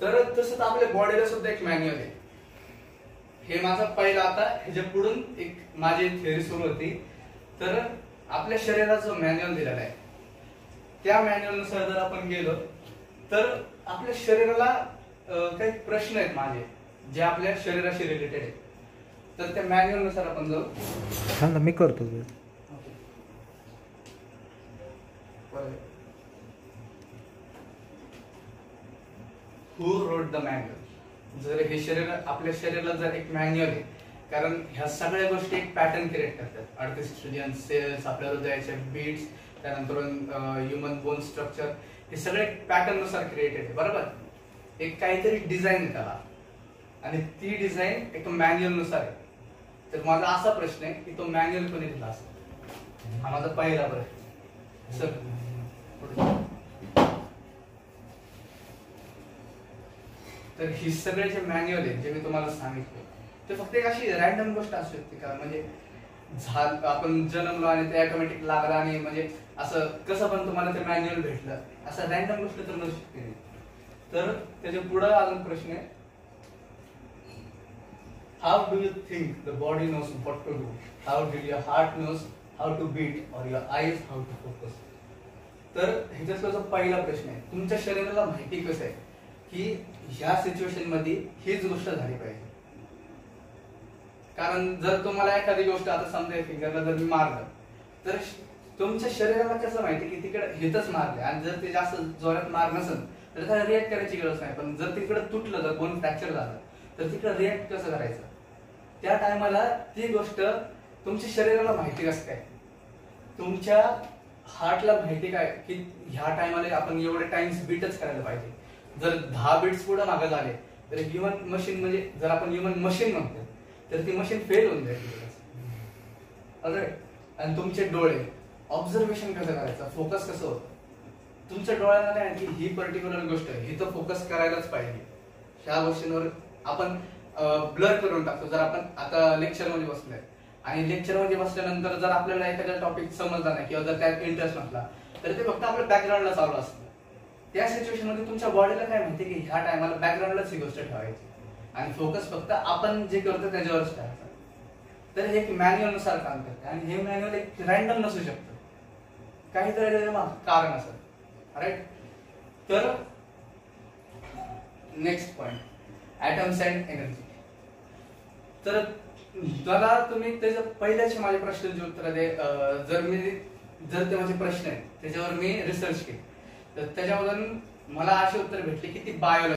तर तसंच आपल्या बॉडीला सुद्धा एक मॅन्युअल आहे. हे माझा पहिला, आता ह्याच्या पुढून एक माझी थिअरी सुरू होती. तर आपल्या शरीराचा मॅन्युअल दिलेला आहे, त्या मॅन्युअल नुसार जर आपण गेलो तर आपल्या शरीराला काही प्रश्न आहेत माझे जे आपल्या शरीराशी रिलेटेड आहेत. तर त्या मॅन्युअल नुसार आपण जाऊ. मी करतो. Who wrote the manual. जर हे शरीर, आपल्या शरीराला जर एक मॅन्युअल आहे, कारण ह्या सगळ्या गोष्टी एक पॅटर्न क्रिएट करतात. 38 ट्रिलियन सेल्स, आपल्या हृदयाचे बीट्स, त्यानंतर ह्युमन बोन स्ट्रक्चर, हे सगळे पॅटर्न नुसार क्रिएटेड आहे, बरोबर. एक काहीतरी डिझाईन आहे त्याला, आणि ती डिझाईन एक मॅन्युअल नुसार आहे. तर माझा असा प्रश्न आहे की तो मॅन्युअल कोणी दिला असेल, हा माझा पहिला प्रश्न. सर तर ही सगळे जे मॅन्युअल आहे जे मी तुम्हाला सांगितले, ते फक्त एक अशी रॅन्डम गोष्ट असू शकते का, म्हणजे आपण जन्मलो आणि ते ऑटोमॅटिक लागला आणि म्हणजे असं कसं पण तुम्हाला ते मॅन्युअल भेटलं, असं रॅन्डम गोष्ट तर नसू शकते. तर त्याच्या पुढे अजून प्रश्न आहे, how do you think the body knows what to do, how do your heart knows how to beat, or your eyes how to focus. तर ह्याच्यातला जो पहिला प्रश्न आहे, तुमच्या शरीराला माहिती कसं आहे की ह्या सिच्युएशन मध्ये हीच गोष्ट झाली पाहिजे. कारण जर तुम्हाला एखादी गोष्ट, आता समजा फिंगरला जर मी मारलं, तर तुमच्या शरीराला कसं माहिती की तिकडे हितच मारले, आणि जर ते जास्त जोरात मार नसेल तर त्याला रिॲक्ट करायची गरज नाही. पण जर तिकडे तुटलं, जर बोन फ्रॅक्चर झालं, तर तिकडे रिॲक्ट कसं करायचं, त्या टायमाला ती गोष्ट तुमच्या शरीराला माहिती कसं काय, तुमच्या हार्टला माहिती काय की ह्या टायमाला आपण एवढे टाइम्स बीटच करायला पाहिजे. जर 10 बीट्स पुढे मागे झाले तर ह्युमन मशीन, म्हणजे जर आपण ह्युमन मशीन म्हणतो तर ती मशीन फेल होऊन जाईल. आणि तुमचे डोळे, ऑब्झर्वेशन कसं करायचं, फोकस कसं होतं, तुमच्या डोळ्याला नाही की ही पर्टिक्युलर गोष्ट ही तर फोकस करायलाच पाहिजे. ह्या गोष्टींवर आपण ब्लर करून टाकतो. जर आपण आता लेक्चर मध्ये बसलोय आणि लेक्चर मध्ये बसल्यानंतर जर आपल्याला एखादा टॉपिक समजला नाही किंवा जर त्यात इंटरेस्ट नसला तर ते फक्त आपल्या बॅकग्राऊंडला चालू असतं. त्या सिच्युएशन मध्ये तुमच्या बॉडीला काय माहिती की ह्या टायमाला बॅकग्राऊंडलाच ही गोष्ट ठेवायची आणि फोकस फक्त आपण जे करतो त्याच्यावरच ठेवायचा. तर हे एक मॅन्युअल नुसार काम करते, आणि हे मॅन्युअल एक रॅन्डम नसू शकतं, काहीतरी कारण असेल, राईट. तर next point, atoms and energy. तर मला तुम्ही त्याच्या पहिल्याचे माझ्या प्रश्नांची उत्तर दे. जर ते माझे प्रश्न आहेत त्याच्यावर मी रिसर्च केली तर त्याच्यामधून मला अशी उत्तर भेटली की ती बायोलॉजी